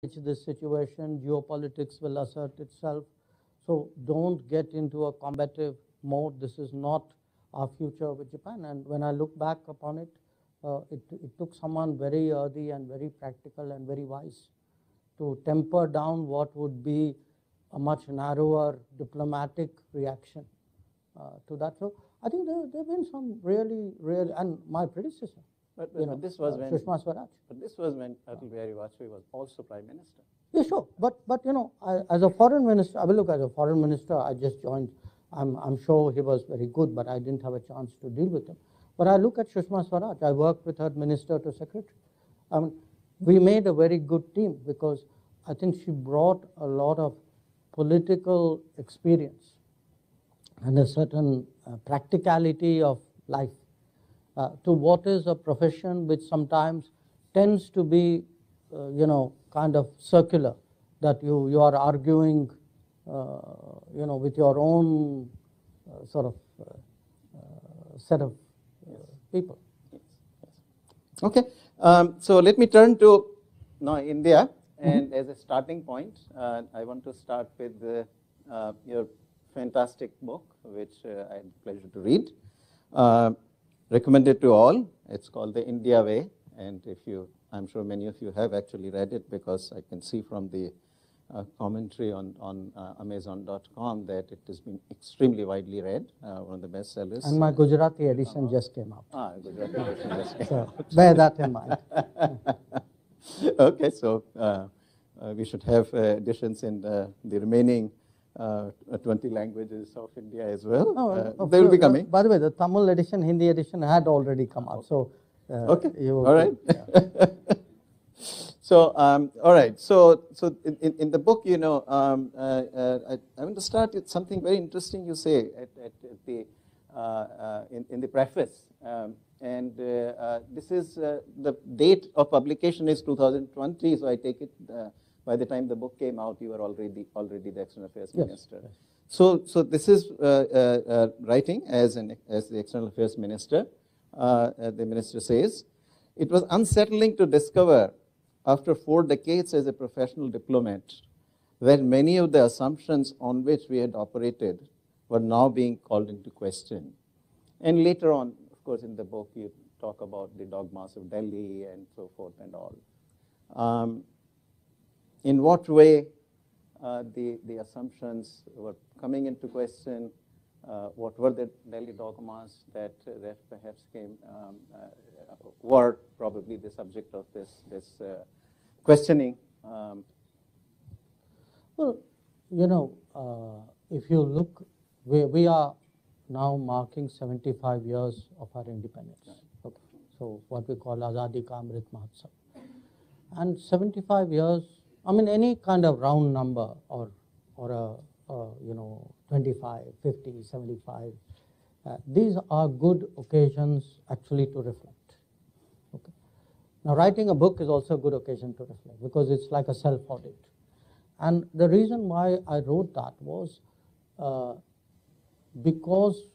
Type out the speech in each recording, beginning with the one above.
this situation, geopolitics will assert itself. So don't get into a combative mode. This is not our future with Japan. And when I look back upon it, it took someone very earthy and very practical and very wise to temper down what would be a much narrower diplomatic reaction to that. So I think there have been some really, and my predecessor, But this was when Sushma Swaraj. But this was when Atal Bihari Vajpayee was also Prime Minister. Yeah, sure. But as a foreign minister, I will look as a foreign minister. I just joined. I'm sure he was very good, but I didn't have a chance to deal with him. But I look at Sushma Swaraj. I worked with her minister to secretary. We made a very good team because I think she brought a lot of political experience and a certain practicality of life to what is a profession which sometimes tends to be, kind of circular, that you are arguing, with your own sort of set of people. Yes. Okay, so let me turn to now India, and as a starting point, I want to start with your fantastic book, which I had the pleasure to read. Recommended to all. It's called The India Way, and I'm sure many of you have actually read it because I can see from the commentary on Amazon.com that it has been extremely widely read, one of the bestsellers. And my Gujarati edition just came out. Gujarati edition just came out. So bear that in mind. Okay, so we should have editions in the remaining 20 languages of India as well. They will be coming. By the way, the Tamil edition, Hindi edition had already come out. So okay, all right. Yeah. So all right. So in the book, I want to start with something very interesting. You say in the preface, and this is the date of publication is 2020. So I take it. By the time the book came out, you were already the External Affairs Minister. Yes. So this is writing as the External Affairs Minister. The minister says, "It was unsettling to discover, after 4 decades as a professional diplomat, that many of the assumptions on which we had operated were now being called into question." And later on, of course, in the book, you talk about the dogmas of Delhi and so forth and all. In what way the assumptions were coming into question? What were the Delhi dogmas that perhaps were probably the subject of this questioning? Well, if you look, we are now marking 75 years of our independence. Okay. So what we call Azadi Ka Amrit Mahotsav. And 75 years, any kind of round number or 25, 50, 75, these are good occasions actually to reflect. Okay. Now, writing a book is also a good occasion to reflect because it's like a self-audit. And the reason why I wrote that was because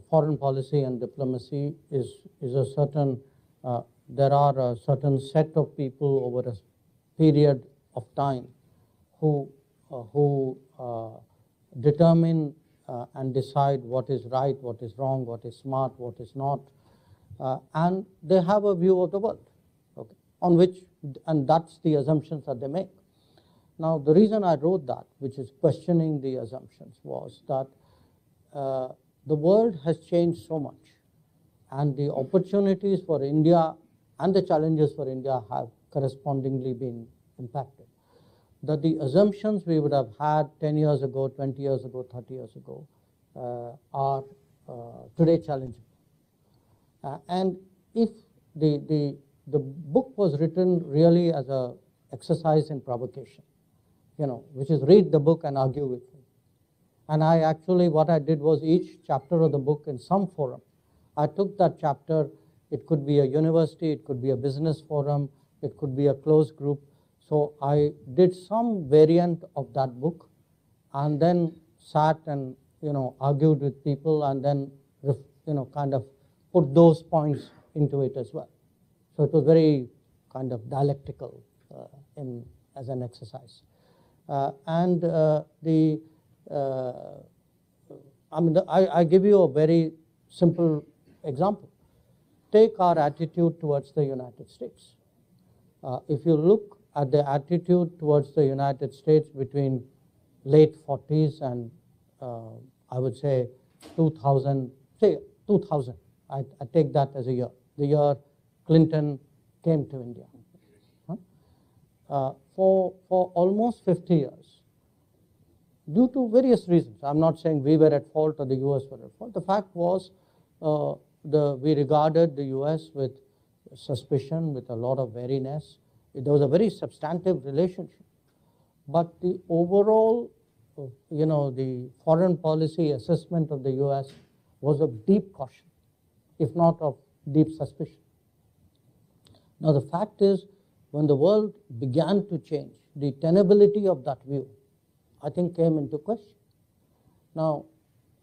foreign policy and diplomacy is a certain, there are a certain set of people over a period of time who determine and decide what is right, what is wrong, what is smart, what is not, and they have a view of the world, okay, and that's the assumptions that they make. Now, the reason I wrote that, which is questioning the assumptions, was that the world has changed so much, and the opportunities for India and the challenges for India have correspondingly been impacted. That the assumptions we would have had 10 years ago, 20 years ago, 30 years ago are today challenging. And if the book was written really as an exercise in provocation, which is read the book and argue with me. And what I did was each chapter of the book in some forum, I took that chapter, it could be a university, it could be a business forum, it could be a closed group. So I did some variant of that book and then sat and, argued with people and then, kind of put those points into it as well. So it was very kind of dialectical as an exercise. I give you a very simple example. Take our attitude towards the United States. If you look at the attitude towards the United States between late 40s and I would say 2000, I take that as a year, the year Clinton came to India. For almost 50 years, due to various reasons, I'm not saying we were at fault or the US were at fault, the fact was we regarded the US with suspicion, with a lot of wariness. There was a very substantive relationship. But the overall, the foreign policy assessment of the US was of deep caution, if not of deep suspicion. Now the fact is, when the world began to change, the tenability of that view, I think, came into question. Now,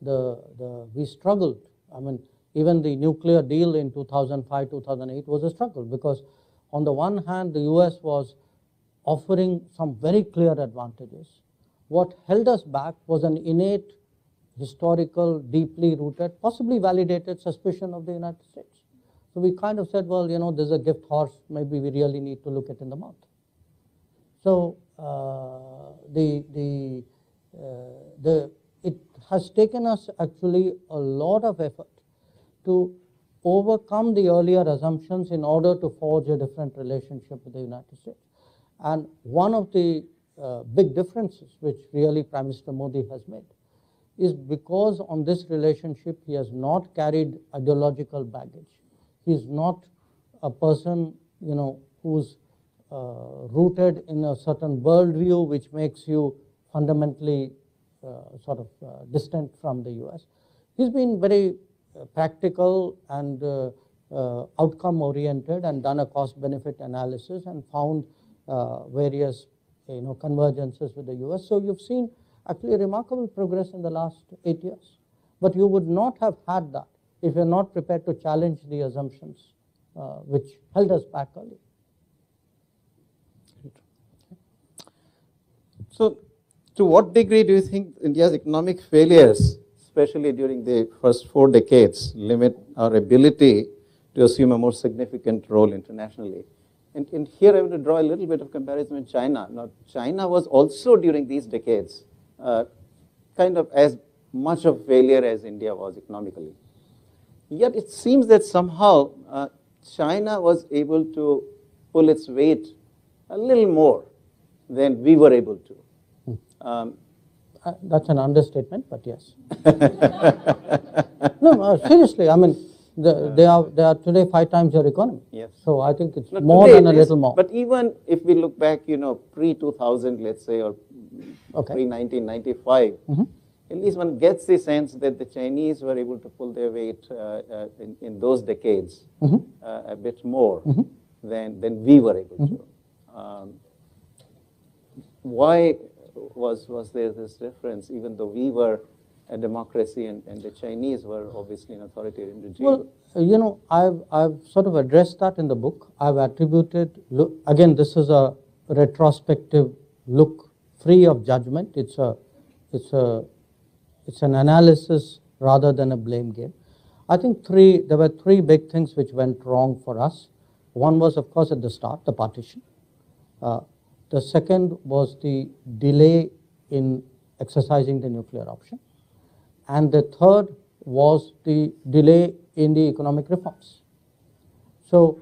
we struggled. I mean, even the nuclear deal in 2005, 2008 was a struggle because on the one hand, the US was offering some very clear advantages. What held us back was an innate, historical, deeply rooted, possibly validated suspicion of the United States. So we kind of said, well, there's a gift horse, maybe we really need to look it in the mouth. So it has taken us actually a lot of effort to overcome the earlier assumptions in order to forge a different relationship with the United States. And one of the big differences which really Prime Minister Modi has made is because on this relationship he has not carried ideological baggage. He is not a person, who's rooted in a certain worldview which makes you fundamentally distant from the US. He's been very practical and outcome oriented and done a cost-benefit analysis and found various convergences with the US. So you've seen actually remarkable progress in the last 8 years. But you would not have had that if you're not prepared to challenge the assumptions which held us back earlier. So, to what degree do you think India's economic failures, especially during the first 4 decades, limit our ability to assume a more significant role internationally? And here I want to draw a little bit of comparison with China. Now, China was also during these decades kind of as much of failure as India was economically. Yet it seems that somehow China was able to pull its weight a little more than we were able to. That's an understatement, but yes. No, seriously, I mean, they are today 5 times your economy. Yes. So I think it's more than a little more. But even if we look back, pre-2000, let's say, or pre-1995, at least one gets the sense that the Chinese were able to pull their weight in those decades a bit more than we were able to. Why was there this difference, even though we were a democracy and the Chinese were obviously an authoritarian regime? Well, I've sort of addressed that in the book. I've attributed, again, this is a retrospective look free of judgment. It's an analysis rather than a blame game. I think there were 3 big things which went wrong for us. One was, of course, at the start, the partition. The second was the delay in exercising the nuclear option. And the third was the delay in the economic reforms. So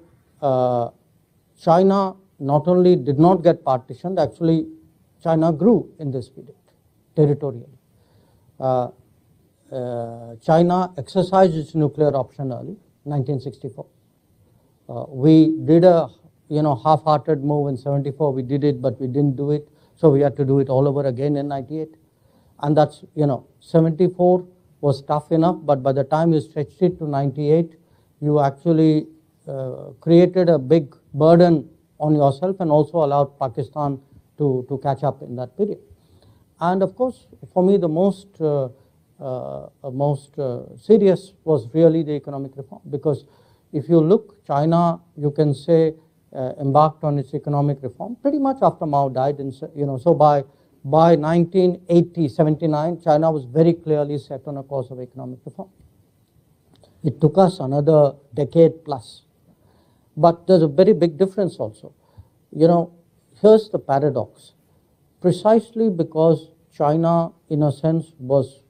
China not only did not get partitioned, actually China grew in this period territorially. China exercised its nuclear option early, 1964. We did a half-hearted move in 74. We did it, but we didn't do it. So we had to do it all over again in 98. And that's, 74 was tough enough, but by the time you stretched it to 98, you actually created a big burden on yourself and also allowed Pakistan to catch up in that period. And of course, for me, the most serious was really the economic reform, because if you look, China, you can say, embarked on its economic reform pretty much after Mao died. So by 1980, 79, China was very clearly set on a course of economic reform. It took us another decade plus. But there's a very big difference also. Here's the paradox. Precisely because China, in a sense, was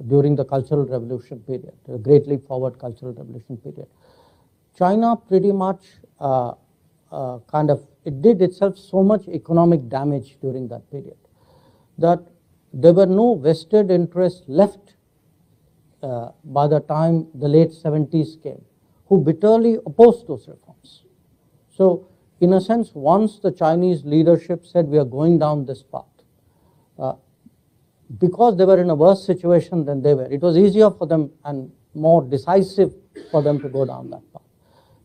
during the Cultural Revolution period, the Great Leap Forward Cultural Revolution period, China pretty much it did itself so much economic damage during that period that there were no vested interests left by the time the late 70s came, who bitterly opposed those reforms. So, in a sense, once the Chinese leadership said we are going down this path, because they were in a worse situation than they were, it was easier for them and more decisive for them to go down that path.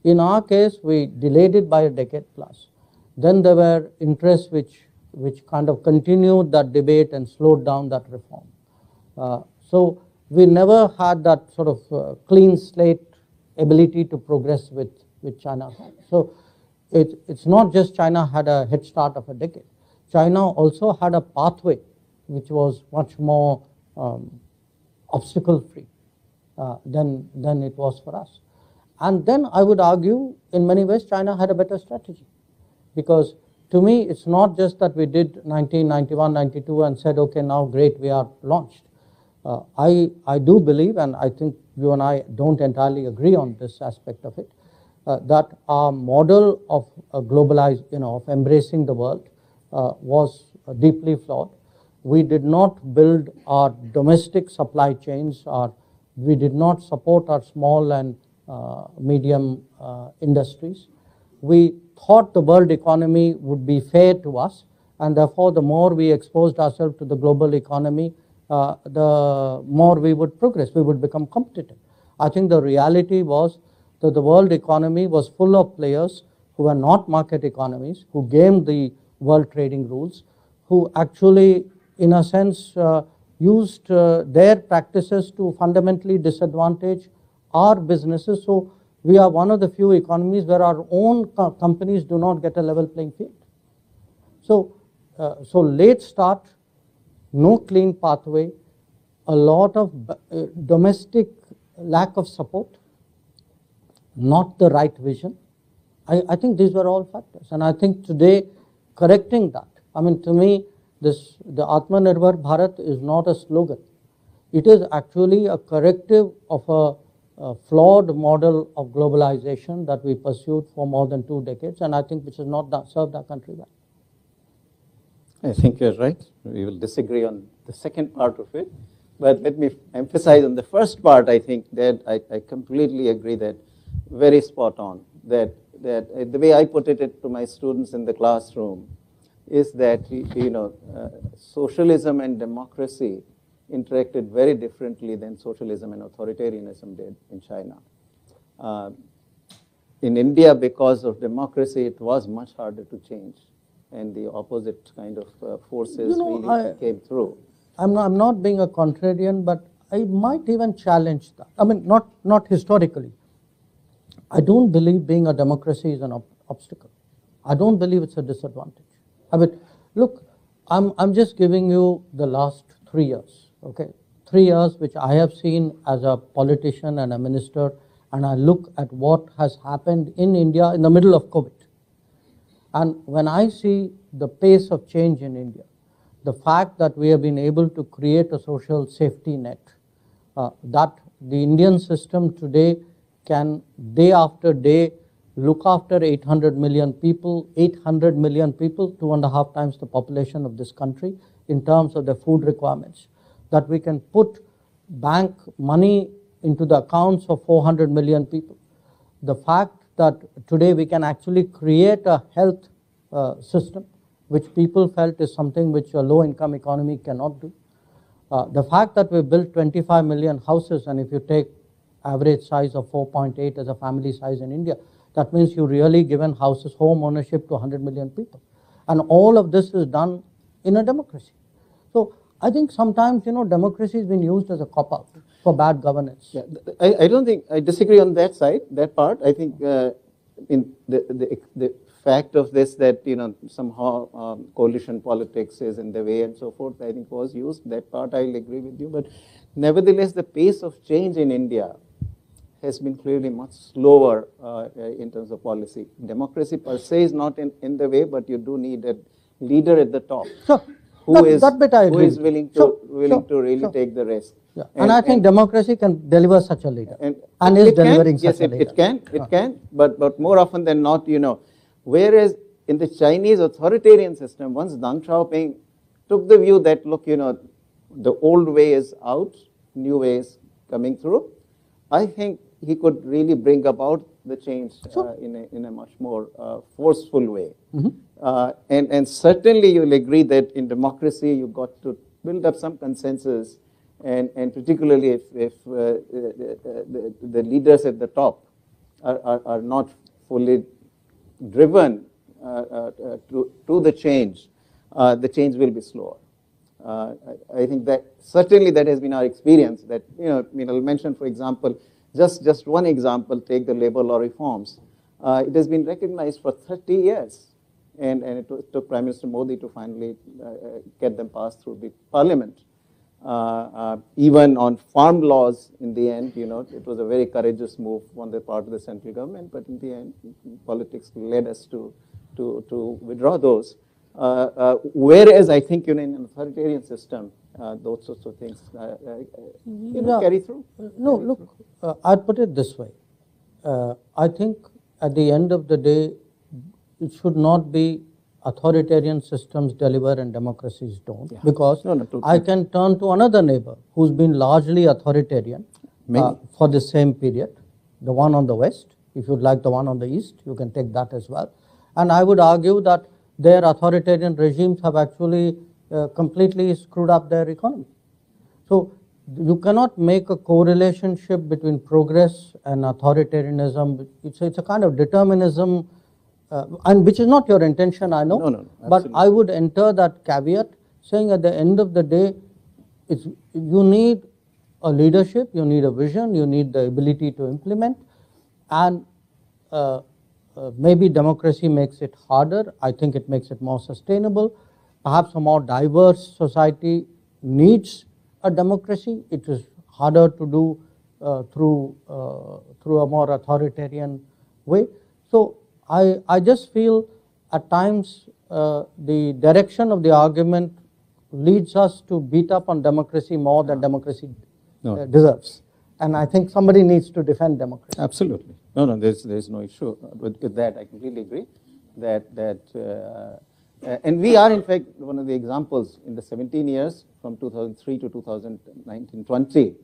In our case, we delayed it by a decade plus. Then there were interests which kind of continued that debate and slowed down that reform. So we never had that sort of clean slate ability to progress with China. So it's not just China had a head start of a decade. China also had a pathway which was much more obstacle-free than it was for us. And then I would argue, in many ways, China had a better strategy. Because to me, it's not just that we did 1991, 92 and said, okay, now great, we are launched. I do believe, and I think you and I don't entirely agree on this aspect of it, that our model of of embracing the world was deeply flawed. We did not build our domestic supply chains, we did not support our small and medium industries. We thought the world economy would be fair to us, and therefore the more we exposed ourselves to the global economy, the more we would progress, we would become competitive. I think the reality was that the world economy was full of players who were not market economies, who gamed the world trading rules, who actually, in a sense, used their practices to fundamentally disadvantage our businesses. So we are one of the few economies where our own companies do not get a level playing field. So late start, no clean pathway, a lot of domestic lack of support, not the right vision. I think these were all factors. And I think today, correcting that, I mean, to me, the Atmanirbhar Bharat is not a slogan. It is actually a corrective of a flawed model of globalization that we pursued for more than 2 decades, and I think which has not served our country well. I think you're right. We will disagree on the second part of it. But let me emphasize on the first part. I think that I completely agree that very spot on. That the way I put it to my students in the classroom is that, socialism and democracy interacted very differently than socialism and authoritarianism did in China. In India, because of democracy, it was much harder to change, and the opposite kind of forces really came through. I'm not being a contrarian, but I might even challenge that. I mean, not historically. I don't believe being a democracy is an obstacle. I don't believe it's a disadvantage. I mean, look, I'm just giving you the last 3 years. Okay, 3 years which I have seen as a politician and a minister, and I look at what has happened in India in the middle of COVID. And when I see the pace of change in India, the fact that we have been able to create a social safety net, that the Indian system today can day after day look after 800 million people, 2.5 times the population of this country in terms of their food requirements, that we can put bank money into the accounts of 400 million people. The fact that today we can actually create a health system which people felt is something which a low-income economy cannot do. The fact that we built 25 million houses, and if you take average size of 4.8 as a family size in India, that means you really given houses, home ownership to 100 million people. And all of this is done in a democracy. So I think sometimes, democracy has been used as a cop-out for bad governance. Yeah, I don't think, I disagree on that side, that part. I think in the fact of this that, somehow coalition politics is in the way and so forth, I think was used. That part I'll agree with you. But nevertheless, the pace of change in India has been clearly much slower in terms of policy. Democracy per se is not in the way, but you do need a leader at the top who is willing to really take the risk. Yeah. And I think democracy can deliver such a leader, and is delivering such a leader. It can, but more often than not, whereas in the Chinese authoritarian system, once Deng Xiaoping took the view that, look, the old way is out, new way is coming through, I think he could really bring about the change in a much more forceful way. And certainly you'll agree that in democracy, you've got to build up some consensus. And particularly if the leaders at the top are not fully driven to the change will be slower. I think that certainly that has been our experience. That I'll mention, for example, just one example. Take the labor law reforms. It has been recognized for 30 years, and it took Prime Minister Modi to finally get them passed through the parliament. Even on farm laws, in the end, it was a very courageous move on the part of the central government, but in the end, politics led us to withdraw those. Whereas I think, in an authoritarian system, those sorts of things carry through. No, look, I'd put it this way. I think at the end of the day, it should not be authoritarian systems deliver and democracies don't, because I can turn to another neighbor who's been largely authoritarian for the same period, the one on the west. If you'd like the one on the east, you can take that as well. And I would argue that their authoritarian regimes have actually completely screwed up their economy. So you cannot make a correlationship between progress and authoritarianism. It's a kind of determinism, and which is not your intention, I know. No, but I would enter that caveat, saying at the end of the day, you need a leadership, you need a vision, you need the ability to implement, and maybe democracy makes it harder. I think it makes it more sustainable. Perhaps a more diverse society needs a democracy. It is harder to do through a more authoritarian way. So I just feel at times the direction of the argument leads us to beat up on democracy more than democracy deserves. And I think somebody needs to defend democracy. Absolutely. No, there's no issue with that. I completely agree and we are, in fact, one of the examples in the 17 years from 2003 to 2019-20,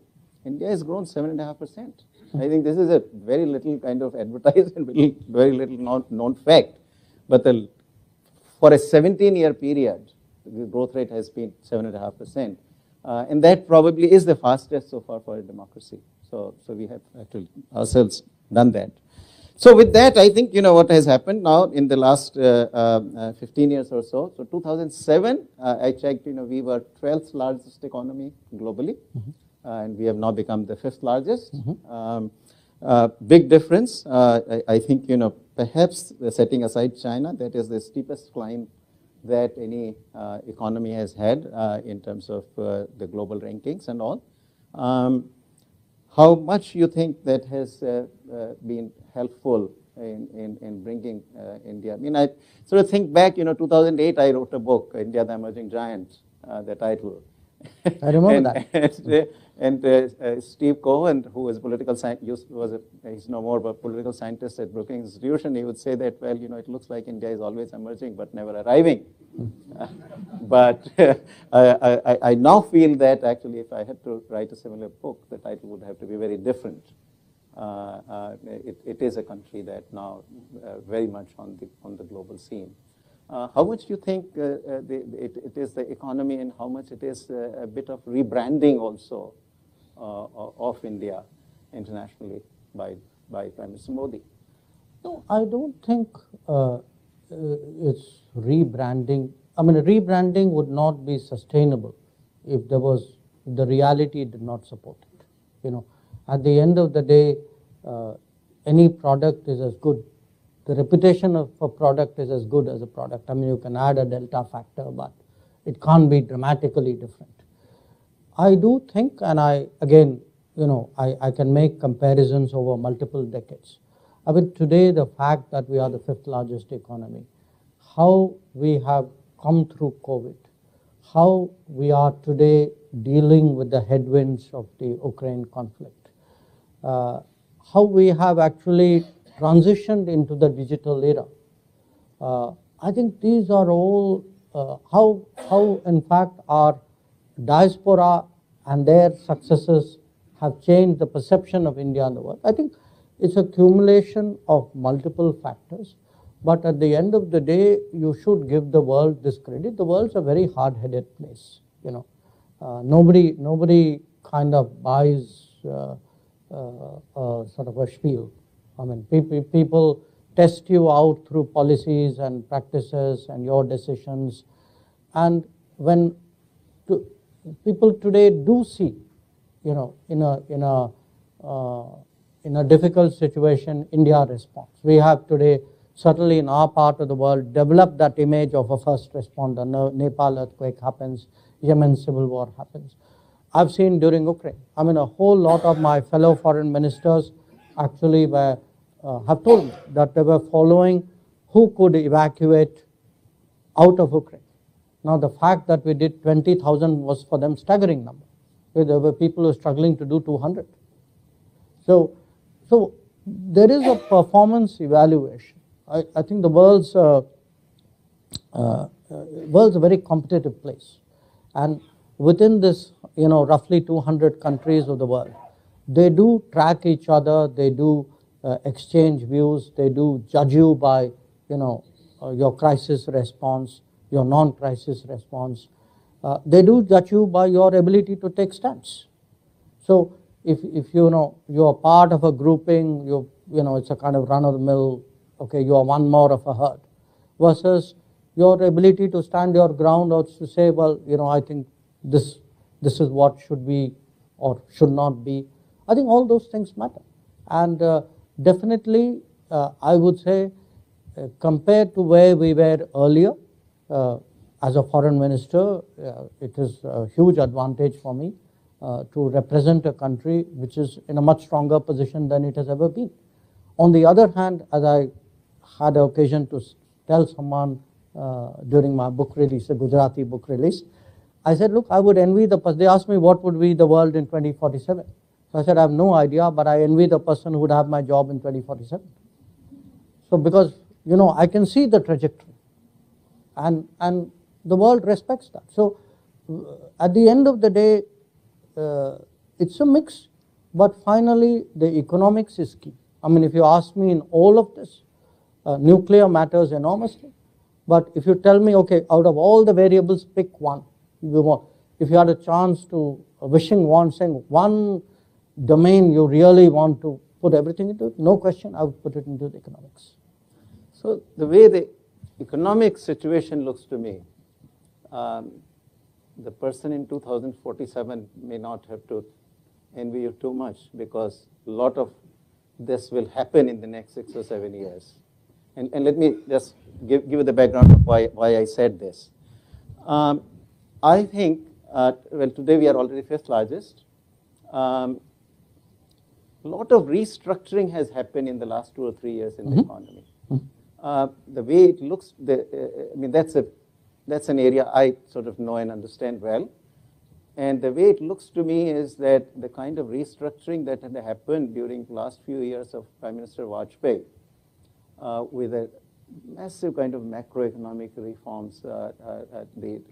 India has grown 7.5%. I think this is a very little kind of advertised and very little known fact. But for a 17-year period, the growth rate has been 7.5%. And that probably is the fastest so far for a democracy. So we have actually ourselves done that. So with that, I think, what has happened now in the last 15 years or so. So 2007, I checked, we were 12th largest economy globally. And we have now become the 5th largest. Big difference. I think, perhaps setting aside China, that is the steepest climb that any economy has had in terms of the global rankings and all. How much you think that has been helpful in bringing India? I mean, I sort of think back, 2008, I wrote a book, India, the Emerging Giant, the title. I remember that. And Steve Cohen, who was political scientist, he's no more of a political scientist at Brookings Institution, he would say that, well, it looks like India is always emerging but never arriving. But I now feel that actually if I had to write a similar book, the title would have to be very different. It is a country that now very much on the global scene. How much do you think it is the economy, and how much it is a bit of rebranding also of India internationally by Prime Minister Modi? No, I don't think it's rebranding. I mean, rebranding would not be sustainable if the reality did not support it. At the end of the day, any product is as good the reputation of a product is as good as a product. I mean, you can add a delta factor, but it can't be dramatically different. I do think, and I can make comparisons over multiple decades. I mean, today the fact that we are the 5th largest economy, how we have come through COVID, how we are today dealing with the headwinds of the Ukraine conflict, how we have actually transitioned into the digital era. I think these are all how in fact our diaspora and their successes have changed the perception of India in the world. I think it's a accumulation of multiple factors, but at the end of the day, you should give the world this credit. The world's a very hard-headed place. Nobody kind of buys sort of a spiel. I mean, people test you out through policies and practices and your decisions, and when people today do see, in a difficult situation, India responds. We have today, certainly in our part of the world, developed that image of a first responder. Nepal earthquake happens, Yemen civil war happens. I've seen during Ukraine, I mean, a whole lot of my fellow foreign ministers actually have told me that they were following who could evacuate out of Ukraine. Now, the fact that we did 20,000 was for them staggering number. There were people who were struggling to do 200. So there is a performance evaluation. I think the world's a very competitive place, and within this, roughly 200 countries of the world, they do track each other. They do exchange views. They do judge you by, your crisis response, your non-crisis response. They do judge you by your ability to take stands. So if you're part of a grouping, it's a kind of run-of-the-mill, okay, you are one more of a herd, versus your ability to stand your ground or to say, well, I think this is what should be or should not be. I think all those things matter. And definitely, I would say, compared to where we were earlier, as a foreign minister, it is a huge advantage for me to represent a country which is in a much stronger position than it has ever been. On the other hand, as I had the occasion to tell someone during my book release, a Gujarati book release, I said, look, I would envy the person. They asked me what would be the world in 2047. So I said, I have no idea, but I envy the person who would have my job in 2047. So because, I can see the trajectory, and the world respects that. So at the end of the day, it's a mix, but finally the economics is key. I mean, if you ask me in all of this, nuclear matters enormously, but if you tell me, okay, out of all the variables, pick one. If you had a chance to, saying one domain you really want to put everything into, no question, I would put it into the economics. So the way the economic situation looks to me, the person in 2047 may not have to envy you too much, because a lot of this will happen in the next 6 or 7 years. And let me just give you the background of why I said this. I think, well, today we are already 5th largest. A lot of restructuring has happened in the last 2 or 3 years in the economy. The way it looks, I mean, that's an area I sort of know and understand well. And the way it looks to me is that the kind of restructuring that had happened during the last few years of Prime Minister Vajpayee, with a massive kind of macroeconomic reforms, the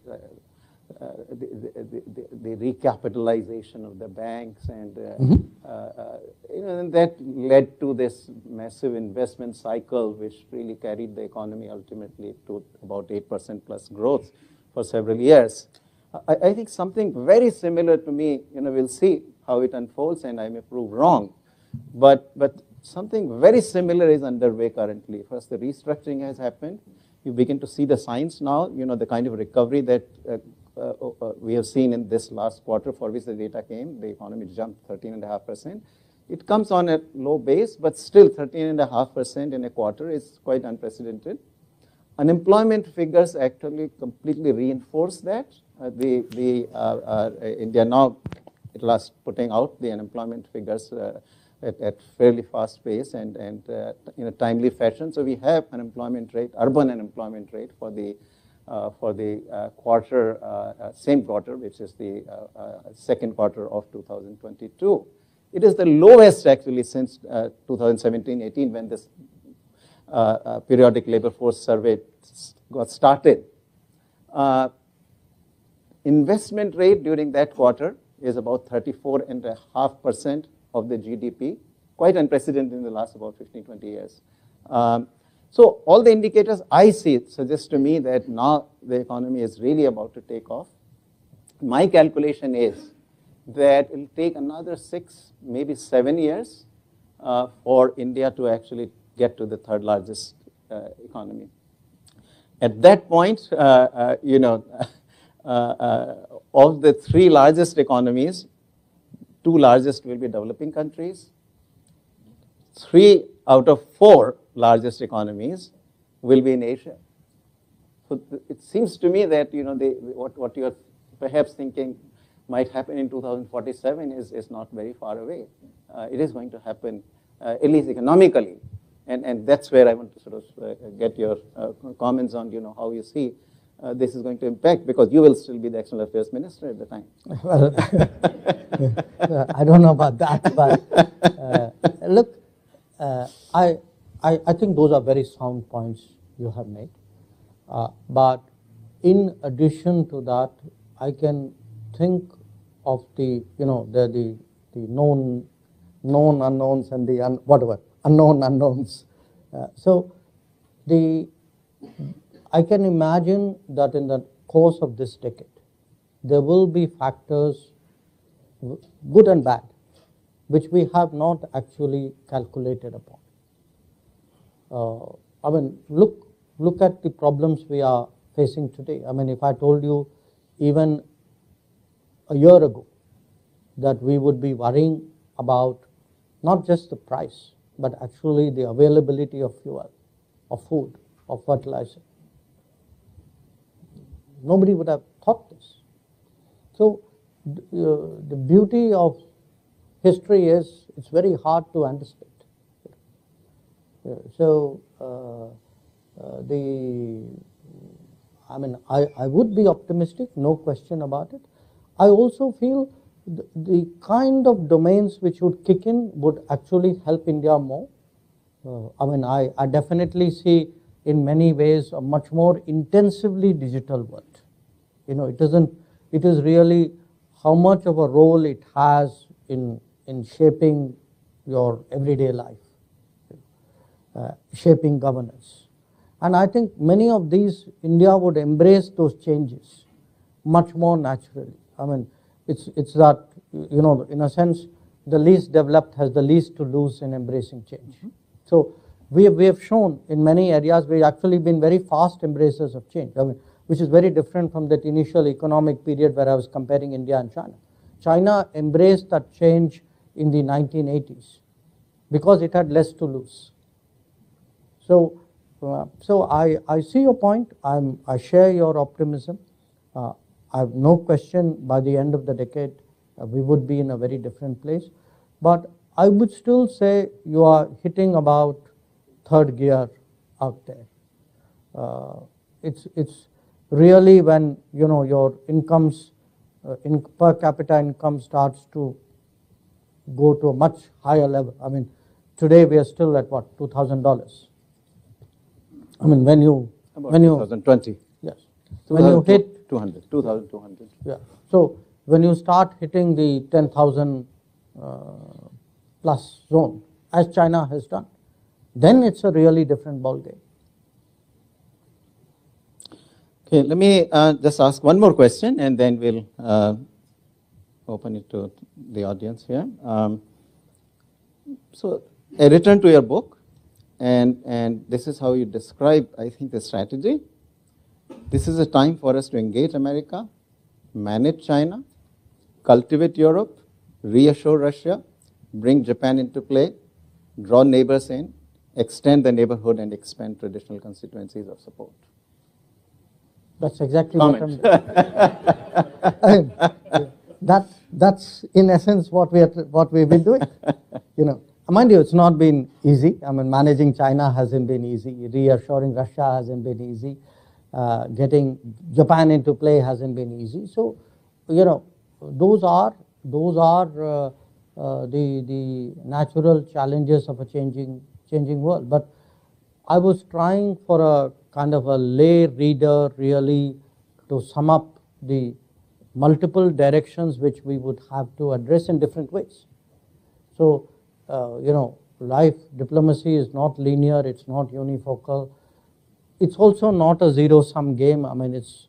recapitalization of the banks, and and that led to this massive investment cycle, which really carried the economy ultimately to about 8% plus growth for several years. I think something very similar to me, we'll see how it unfolds, and I may prove wrong, but something very similar is underway currently. First, the restructuring has happened. You begin to see the signs now, the kind of recovery that we have seen in this last quarter, for which the data came. The economy jumped 13.5%. It comes on a low base, but still 13.5% in a quarter is quite unprecedented. Unemployment figures actually completely reinforce that. India now at last putting out the unemployment figures at fairly fast pace and in a timely fashion. So we have unemployment rate, urban unemployment rate for the quarter, same quarter, which is the second quarter of 2022. It is the lowest actually since 2017-18 when this periodic labor force survey got started. Investment rate during that quarter is about 34.5% of the GDP, quite unprecedented in the last about 15, 20 years. So all the indicators I see suggest to me that now the economy is really about to take off. My calculation is that it will take another 6, maybe 7 years for India to actually get to the third largest economy. At that point, of the 3 largest economies, 2 largest will be developing countries. 3 out of 4 largest economies will be in Asia. So it seems to me that what you are perhaps thinking might happen in 2047 is not very far away. It is going to happen, at least economically. And that's where I want to sort of get your comments on, how you see this is going to impact, because you will still be the External Affairs Minister at the time. Well, I don't know about that, but look, I think those are very sound points you have made. But in addition to that, I can think of the known unknowns and the unknown unknowns. So I can imagine that in the course of this decade, there will be factors, good and bad, which we have not actually calculated upon. Look at the problems we are facing today. If I told you even a year ago that we would be worrying about not just the price, but actually the availability of fuel, of food, of fertilizer, nobody would have thought this. So the beauty of history is it's very hard to anticipate. So I would be optimistic, no question about it. I also feel the kind of domains which would kick in would actually help India more. I definitely see in many ways a much more intensively digital world. It is really how much of a role it has in shaping your everyday life, shaping governance. And I think many of these, India would embrace those changes much more naturally. It's that, in a sense, the least developed has the least to lose in embracing change. So we have shown in many areas we've actually been very fast embracers of change, which is very different from that initial economic period where I was comparing India and China. China embraced that change in the 1980s because it had less to lose. So I see your point. I share your optimism. I have no question by the end of the decade we would be in a very different place. But I would still say you are hitting about third gear out there. It's really when your incomes, per capita income starts to go to a much higher level. Today we are still at what, $2,000. When you 2020. Yes. So when you hit 2,200. Yeah. So when you start hitting the 10,000 plus zone, as China has done, then it's a really different ballgame. Okay, let me just ask one more question, and then we'll open it to the audience here. So I return to your book, and this is how you describe, I think, the strategy. This is a time for us to engage America, manage China, cultivate Europe, reassure Russia, bring Japan into play, draw neighbors in, extend the neighborhood, and expand traditional constituencies of support. That's exactly Comment. what I'm. That's in essence what we've been doing. You know, mind you, it's not been easy. I mean, managing China hasn't been easy. Reassuring Russia hasn't been easy. Getting Japan into play hasn't been easy. So, you know, those are the natural challenges of a changing world. But I was trying for a kind of a lay reader really to sum up the multiple directions which we would have to address in different ways. So, you know, life diplomacy is not linear, it's not unifocal. It's also not a zero-sum game. I mean, it's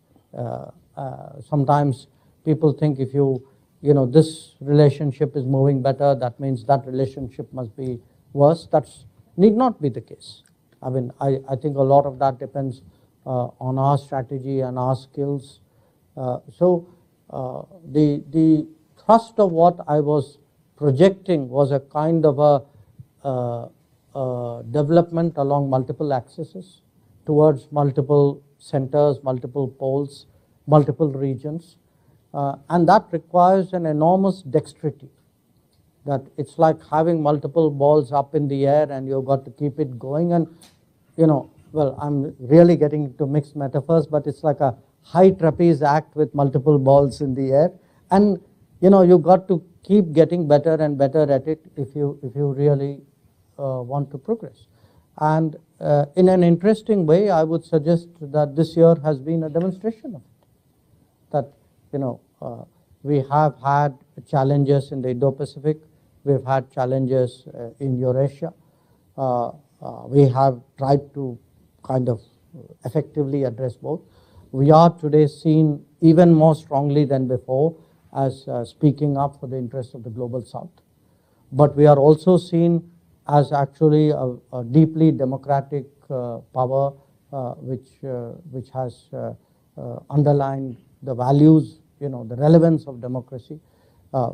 sometimes people think if you know, this relationship is moving better, that means that relationship must be worse. That's need not be the case. I mean, I think a lot of that depends on our strategy and our skills. So the thrust of what I was projecting was a kind of a development along multiple axes towards multiple centers, multiple poles, multiple regions. And that requires an enormous dexterity. That it's like having multiple balls up in the air and you've got to keep it going. And, you know, well, I'm really getting into mixed metaphors, but it's like a high trapeze act with multiple balls in the air. And, you know, you've got to keep getting better and better at it if you really want to progress. And in an interesting way, I would suggest that this year has been a demonstration of it. That, you know, we have had challenges in the Indo-Pacific. We've had challenges in Eurasia. We have tried to kind of effectively address both. We are today seen even more strongly than before as speaking up for the interests of the global South. But we are also seen as actually a deeply democratic power which has underlined the values, you know, the relevance of democracy,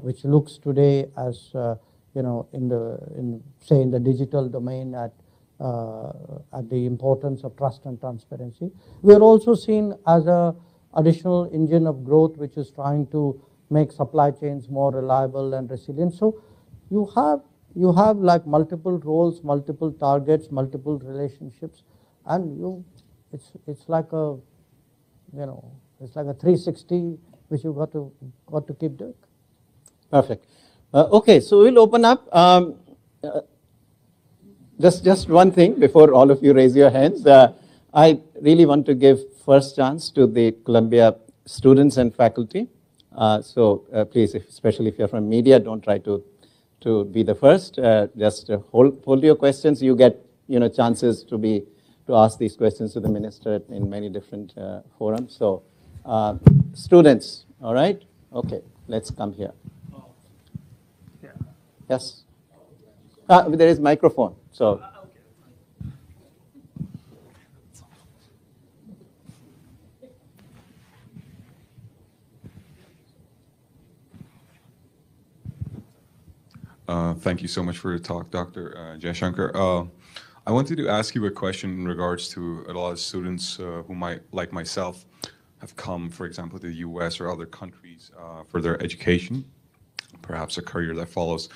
which looks today as you know, in the digital domain at the importance of trust and transparency. We are also seen as a additional engine of growth which is trying to make supply chains more reliable and resilient. So you have like multiple roles, multiple targets, multiple relationships, and it's like a, you know, it's like a 360 which you got to keep doing. Perfect. Okay, so we'll open up. Just one thing before all of you raise your hands. I really want to give first chance to the Columbia students and faculty. So please, especially if you're from media, don't try to be the first. Just hold your questions. You get, you know, chances to ask these questions to the minister in many different forums. So students, all right? Okay, let's come here. Yes. There is microphone. So. Thank you so much for your talk, Dr. Jaishankar. I wanted to ask you a question in regards to a lot of students who might, like myself, have come, for example, to the US or other countries for their education, perhaps a career that follows.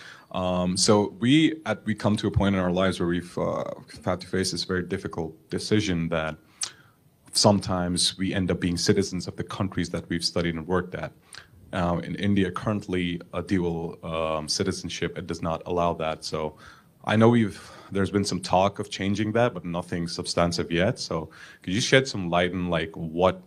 So we come to a point in our lives where we've had to face this very difficult decision that sometimes we end up being citizens of the countries that we've studied and worked at. In India, currently, a dual citizenship, it does not allow that. So I know there's been some talk of changing that, but nothing substantive yet. So could you shed some light on like what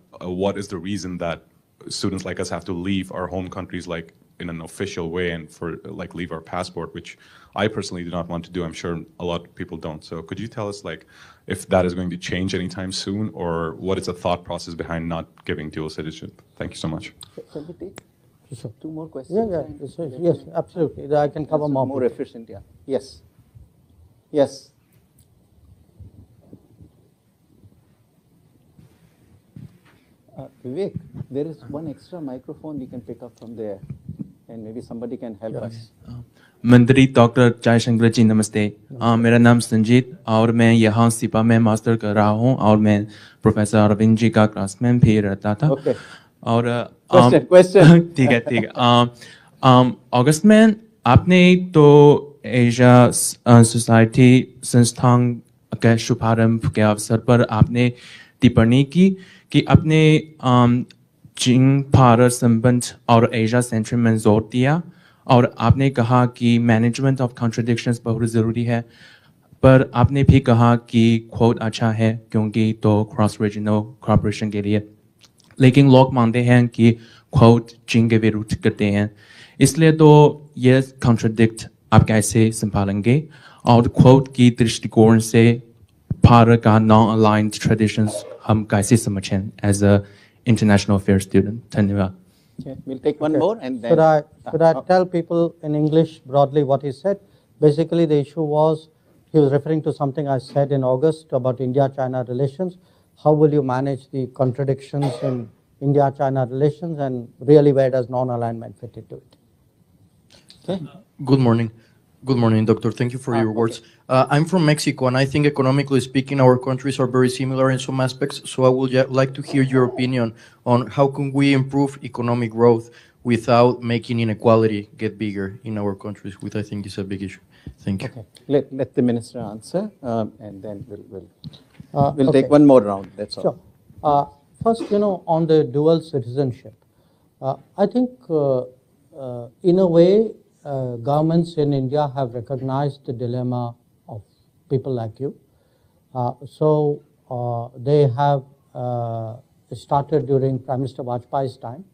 is the reason that students like us have to leave our home countries like in an official way and for like leave our passport, which I personally do not want to do. I'm sure a lot of people don't. So could you tell us like if that is going to change anytime soon, or what is the thought process behind not giving dual citizenship? Thank you so much. Shall we take Sure. 2 more questions? Yes, absolutely. I can cover more. More efficient, yeah. Yes. Yes. Vivek, there is one extra microphone you can pick up from there, and maybe somebody can help us. मंत्री doctor Jaishankar जी नमस्ते। मेरा नाम संजीत और मैं यहाँ सिपा में master कर रहा हूँ और मैं प्रोफेसर अरविंद जी का क्लासमेट भी रहता था। Okay. और Question. ठीक है। अगस्त में आपने तो एशिया सोसाइटी संस्थान के शुभारंभ के अवसर पर आपने टिप्पणी की कि आपने चीन भारत संबंध और एशिया सेंट्रिक में जोर दिया और आपने कहा कि मैनेजमेंट ऑफ कॉन्ट्रडिक्शंस बहुत ज़रूरी है, पर आपने भी कहा कि क्वोट अच्छा है क्योंकि तो क्रॉस रीजनल कोऑपरेशन के लिए, लेकिन लोग मानते हैं कि क्वोट चीन के विरुद्ध करते हैं, इसलिए तो ये कॉन्ट्रडिक्ट आप कैसे संभालेंगे और क्वोट की दृष्टिकोण से भारत का नॉन अलाइंड ट्रेडिशंस हम कैसे समझें as a international affairs student? धन्यवाद। Okay, we'll take one more and then. Should I tell people in English broadly what he said? Basically, the issue was he was referring to something I said in August about India-China relations. How will you manage the contradictions in India-China relations, and really where does non-alignment fit into it? Okay. Good morning. Good morning, Doctor. Thank you for your words. I'm from Mexico, and I think economically speaking, our countries are very similar in some aspects. So I would like to hear your opinion on how can we improve economic growth without making inequality get bigger in our countries, which I think is a big issue. Thank you. Okay. Let the minister answer, and then we'll Okay. take one more round. That's all. Sure. First, on the dual citizenship, I think in a way, governments in India have recognized the dilemma of people like you. So they have started during Prime Minister Vajpayee's time.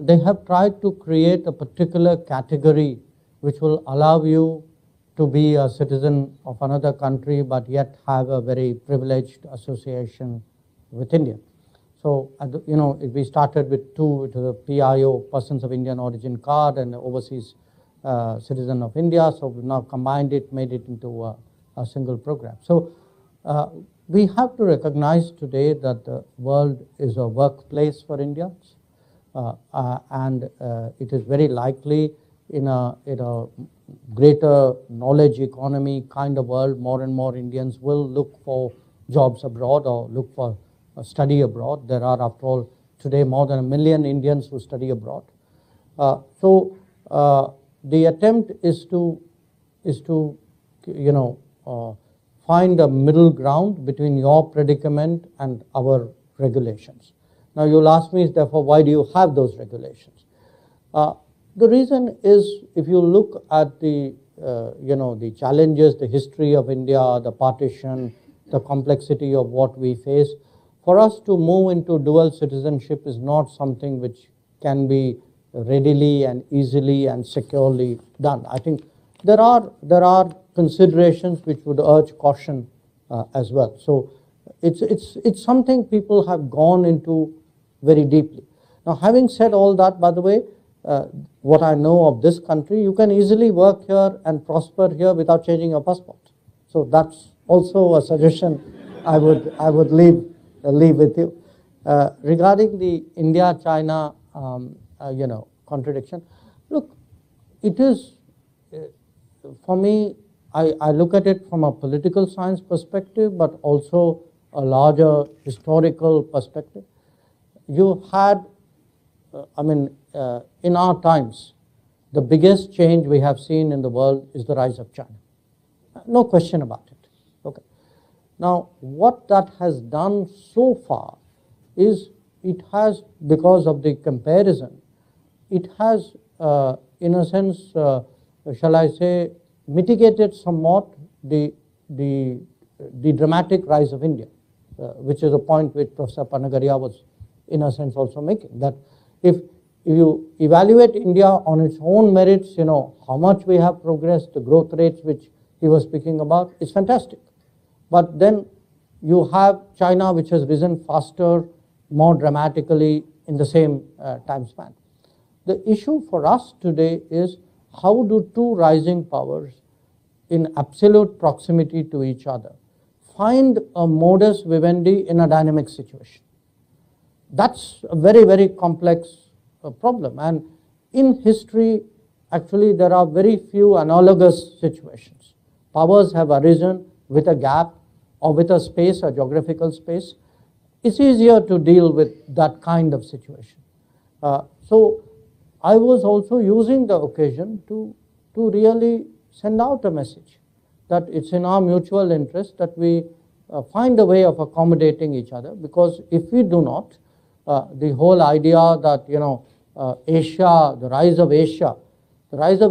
They have tried to create a particular category which will allow you to be a citizen of another country but yet have a very privileged association with India. So, we started with two, it was a PIO, Persons of Indian Origin card, and overseas citizen of India. So we've now combined it, made it into a single program. So we have to recognize today that the world is a workplace for Indians, and it is very likely in a greater knowledge economy kind of world, more and more Indians will look for jobs abroad or look for study abroad. There are, after all, today more than 1 million Indians who study abroad. The attempt is to find a middle ground between your predicament and our regulations. Now you'll ask me, therefore, why do you have those regulations? The reason is, if you look at the challenges, the history of India, the partition, the complexity of what we face, for us to move into dual citizenship is not something which can be readily and easily and securely done. I think there are considerations which would urge caution as well. So it's something people have gone into very deeply. Now, having said all that, by the way, what I know of this country, you can easily work here and prosper here without changing your passport. So that's also a suggestion I would leave with you. Regarding the India-China contradiction. Look, it is, for me, I look at it from a political science perspective, but also a larger historical perspective. You had, in our times, the biggest change we have seen in the world is the rise of China. No question about it. Okay. Now, what that has done so far is it has, because of the comparison, it has, in a sense, shall I say, mitigated somewhat the dramatic rise of India, which is a point which Professor Panagariya was, in a sense, also making. That if you evaluate India on its own merits, how much we have progressed, the growth rates which he was speaking about, is fantastic. But then you have China, which has risen faster, more dramatically in the same time span. The issue for us today is, how do two rising powers in absolute proximity to each other find a modus vivendi in a dynamic situation? That's a very, very complex problem. And in history, actually there are very few analogous situations. Powers have arisen with a gap or with a space, a geographical space. It's easier to deal with that kind of situation. So I was also using the occasion to really send out a message that it's in our mutual interest that we find a way of accommodating each other, because if we do not, the whole idea that, Asia, the rise of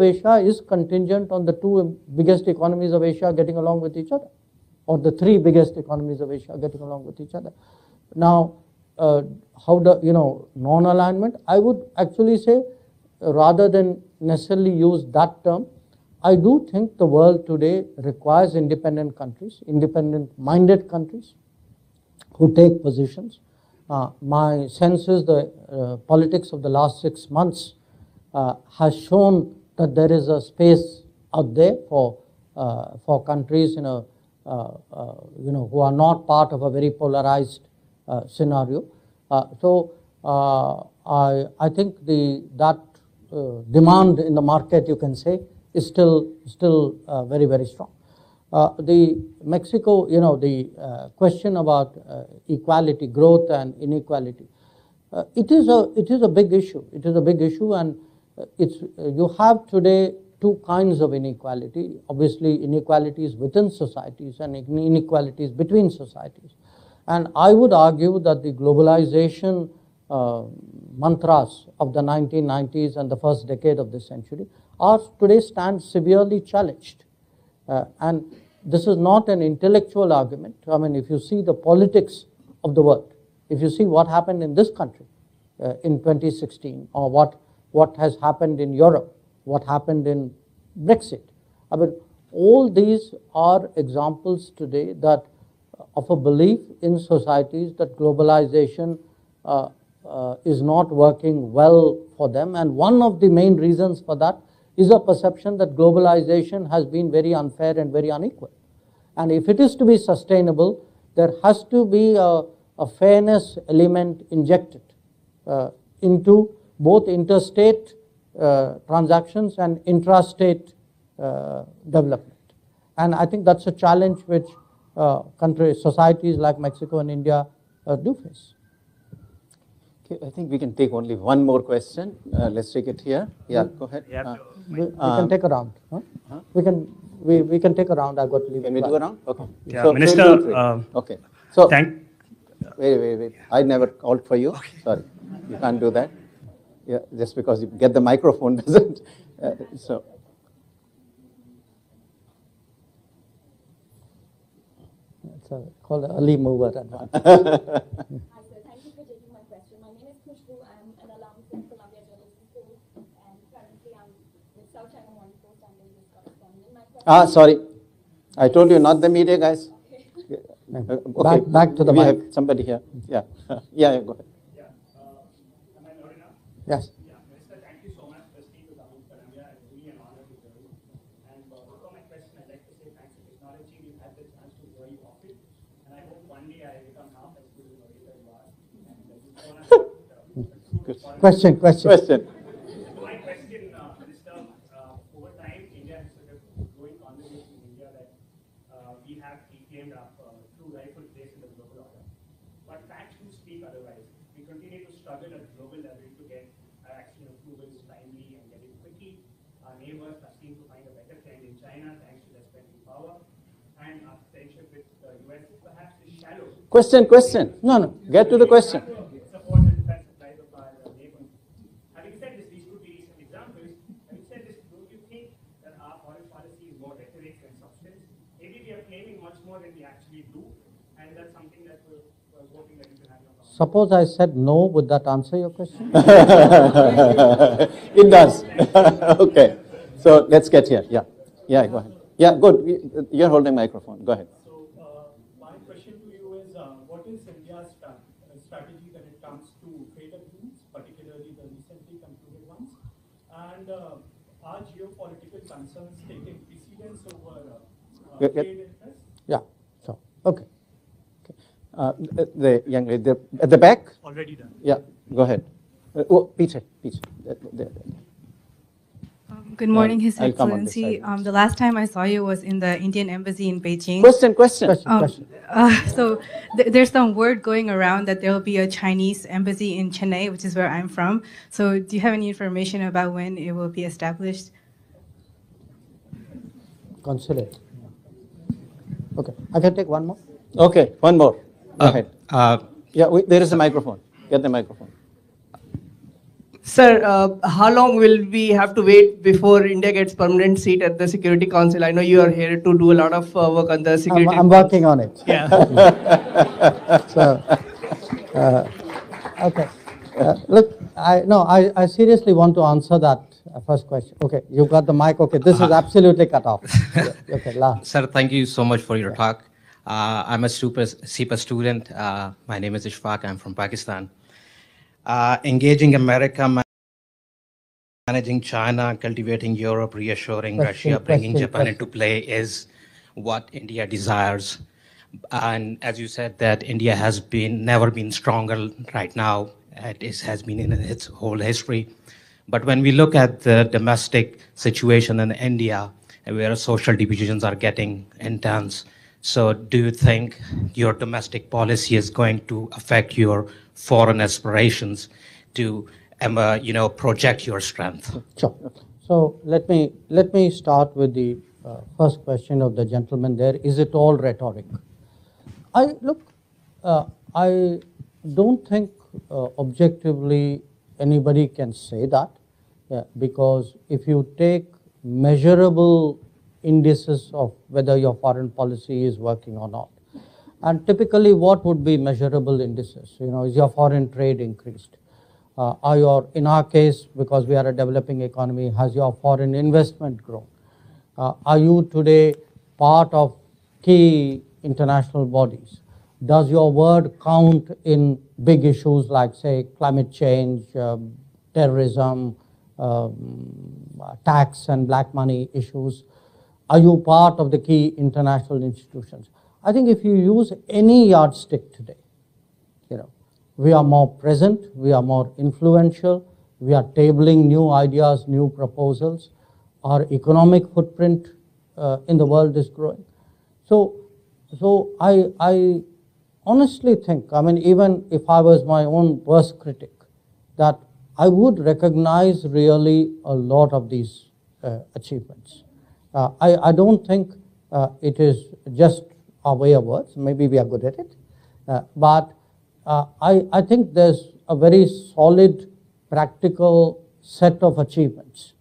Asia is contingent on the two biggest economies of Asia getting along with each other, or the three biggest economies of Asia getting along with each other. Now, how the, non-alignment, I would actually say, rather than necessarily use that term, I do think the world today requires independent countries, independent-minded countries who take positions. My sense is the politics of the last 6 months has shown that there is a space out there for countries, who are not part of a very polarized scenario. So I think that demand in the market, you can say, is still very, very strong. The Mexico, the question about equality, growth and inequality, it is a big issue. It is a big issue, and you have today two kinds of inequality. Obviously, inequalities within societies and inequalities between societies. And I would argue that the globalization mantras of the 1990s and the first decade of this century are today stand severely challenged. And this is not an intellectual argument. I mean, if you see the politics of the world, if you see what happened in this country in 2016, or what has happened in Europe, what happened in Brexit, I mean, all these are examples today that of a belief in societies that globalization is not working well for them. And one of the main reasons for that is a perception that globalization has been very unfair and very unequal. And if it is to be sustainable, there has to be a fairness element injected into both interstate transactions and intrastate development. And I think that's a challenge which societies like Mexico and India do face. Okay, I think we can take only one more question. Let's take it here. Yeah, go ahead. We can take a round. Huh? We can take a round. I've got to leave. Can we do a round? Okay. Yeah, so, Minister. Okay. So Thank. Wait. I never called for you. Okay. Sorry, you can't do that. Yeah, just because you get the microphone doesn't. So. It's called an early mover advantage. Hi sir, thank you for taking my question. My name is Khushbu. I'm an alum from Columbia Journalism School, and currently I'm with South China Morning Post. I'm the news correspondent. Sorry, I told you not the media guys. Okay. Back to the we mic. have somebody here. Yeah, yeah, go ahead. Yeah. Am I loud enough? Yes. Yeah, Minister, thank you so much for speaking to Columbia. It's really an honor to hear you. And before my question, I'd like to say thanks to technology. We've had the chance to hear you often. And I hope one day I become half as good as Norita you are. And Question. my question, Minister, over time, India has sort of growing conversation in India that we have reclaimed our true rightful place in the global order. But facts do speak otherwise. We continue to struggle at global level to get action approvals timely and get it quickly. Our neighbors are seem to find a better trend in China thanks to their spending power. And our friendship with the US perhaps is shallow. Question. No. Get to the question. Support the defense supplies of our neighbors. Having said this, these could be recent examples. Having said this, don't you think that our foreign policy is more rhetoric than substance? Maybe we are claiming much more than we actually do, and that's something that we're hoping that you can have your comment. Suppose I said no, would that answer your question? It does. Okay. So let's get here. Yeah, go ahead. Yeah, good. You're holding microphone. Go ahead. So my question to you is, what is India's strategy when it comes to trade agreements, particularly the recently concluded ones? And are geopolitical concerns taking precedence over trade interests? Yeah. So okay. The young lady at the back. Already done. Yeah, go ahead. Peter. Good morning, His I'll come on this Excellency. side. The last time I saw you was in the Indian Embassy in Beijing. Question. Question. So there's some word going around that there will be a Chinese embassy in Chennai, which is where I'm from. So do you have any information about when it will be established? Consulate. Okay, I can take one more. Okay, one more. Go ahead. There is a microphone. Get the microphone. Sir, how long will we have to wait before India gets permanent seat at the Security Council? I know you are here to do a lot of work on the security. I'm working on it. Yeah. So, okay. Look, I seriously want to answer that first question. Okay, you got the mic. Okay, this is absolutely cut off. Okay, last. Sir, thank you so much for your talk. I'm a SEPA student. My name is Ishfaq. I'm from Pakistan. Engaging America, managing China, cultivating Europe, reassuring Russia, bringing Japan into play is what India desires. And as you said, that India has never been stronger right now. It has been in its whole history. But when we look at the domestic situation in India, where social divisions are getting intense, so do you think your domestic policy is going to affect your foreign aspirations to project your strength? Sure. So let me start with the first question of the gentleman there. Is it all rhetoric? I don't think objectively anybody can say that, because if you take measurable indices of whether your foreign policy is working or not, and typically what would be measurable indices? Is your foreign trade increased? In our case, because we are a developing economy, has your foreign investment grown? Are you today part of key international bodies? Does your word count in big issues like, say, climate change, terrorism, tax and black money issues? Are you part of the key international institutions? I think if you use any yardstick today, we are more present, we are more influential, we are tabling new ideas, new proposals. Our economic footprint in the world is growing. So I honestly think, even if I was my own worst critic, that I would recognize really a lot of these achievements. I don't think it is just our way of words. Maybe we are good at it, but I think there's a very solid, practical set of achievements,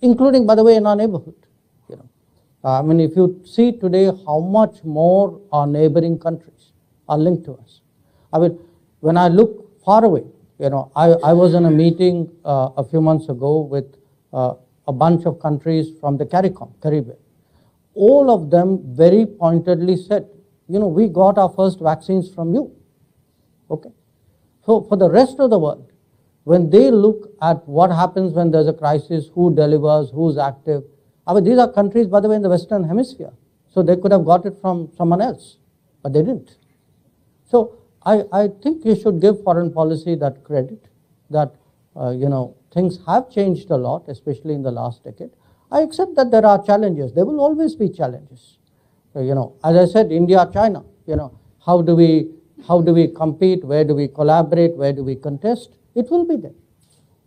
including, by the way, in our neighborhood. If you see today how much more our neighboring countries are linked to us. When I look far away, I was in a meeting a few months ago with a bunch of countries from the Caribbean. All of them very pointedly said, we got our first vaccines from you. Okay. So for the rest of the world, when they look at what happens when there's a crisis, who delivers, who's active, these are countries, by the way, in the Western Hemisphere. So they could have got it from someone else, but they didn't. So I think you should give foreign policy that credit, that, things have changed a lot, especially in the last decade. I accept that there are challenges. There will always be challenges. As I said, India, China, how do we compete? Where do we collaborate? Where do we contest? It will be there.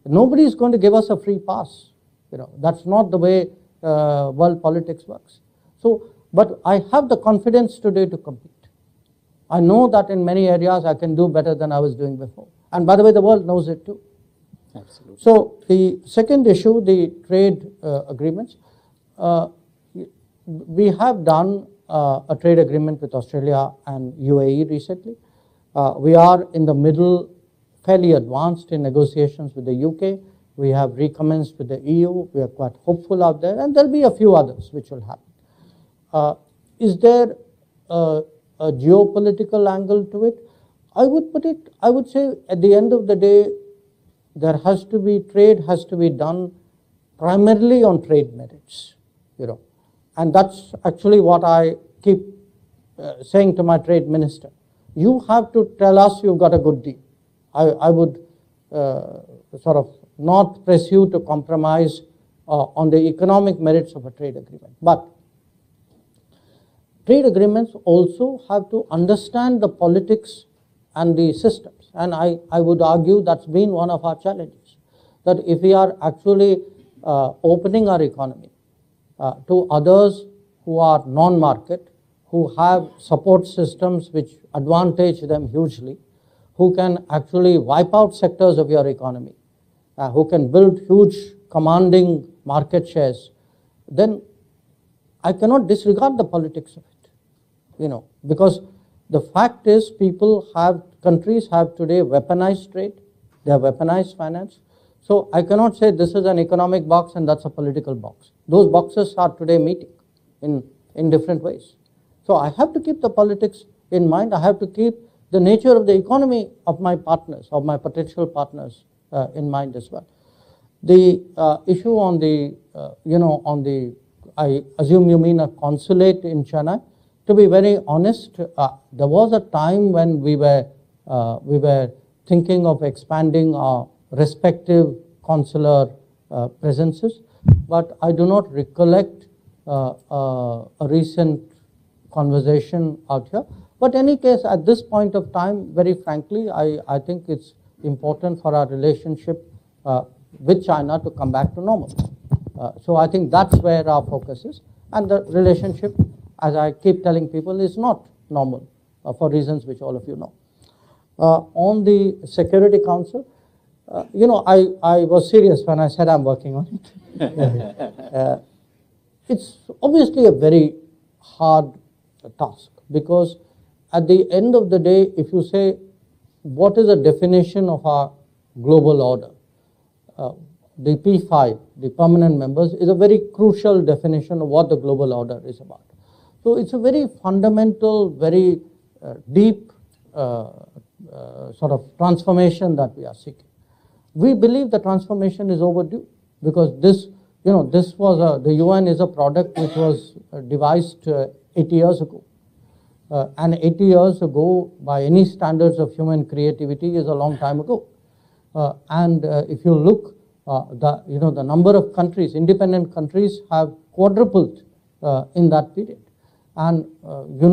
Nobody is going to give us a free pass. That's not the way world politics works. So, but I have the confidence today to compete. I know that in many areas I can do better than I was doing before. And by the way, the world knows it too. Absolutely. So the second issue, the trade agreements, we have done a trade agreement with Australia and UAE recently. We are in the middle, fairly advanced in negotiations with the UK. We have recommenced with the EU. We are quite hopeful out there, and there will be a few others which will happen. Is there a geopolitical angle to it? I would say at the end of the day, trade has to be done primarily on trade merits, and that's actually what I keep saying to my trade minister. You have to tell us you've got a good deal. I would sort of not press you to compromise on the economic merits of a trade agreement. But trade agreements also have to understand the politics and the systems. And I would argue that's been one of our challenges, that if we are actually opening our economy to others who are non-market, who have support systems which advantage them hugely, who can actually wipe out sectors of your economy, who can build huge commanding market shares, then I cannot disregard the politics of it, because the fact is countries have today weaponized trade, they have weaponized finance. So I cannot say this is an economic box and that's a political box. Those boxes are today meeting in different ways. So I have to keep the politics in mind. I have to keep the nature of the economy of my partners, of my potential partners in mind as well. The issue on the, I assume you mean a consulate in Chennai. To be very honest, there was a time when we were thinking of expanding our respective consular presences, but I do not recollect a recent conversation out here. But in any case, at this point of time, very frankly, I think it's important for our relationship with China to come back to normal. So I think that's where our focus is. And the relationship, as I keep telling people, is not normal for reasons which all of you know. On the Security Council, I was serious when I said I'm working on it. It's obviously a very hard task, because at the end of the day, if you say, what is the definition of our global order? The P5, the permanent members, is a very crucial definition of what the global order is about. So it's a very fundamental, very deep sort of transformation that we are seeking. We believe the transformation is overdue, because this was the UN is a product which was devised 80 years ago. And 80 years ago, by any standards of human creativity, is a long time ago. And if you look, the number of countries, independent countries, have quadrupled in that period. And the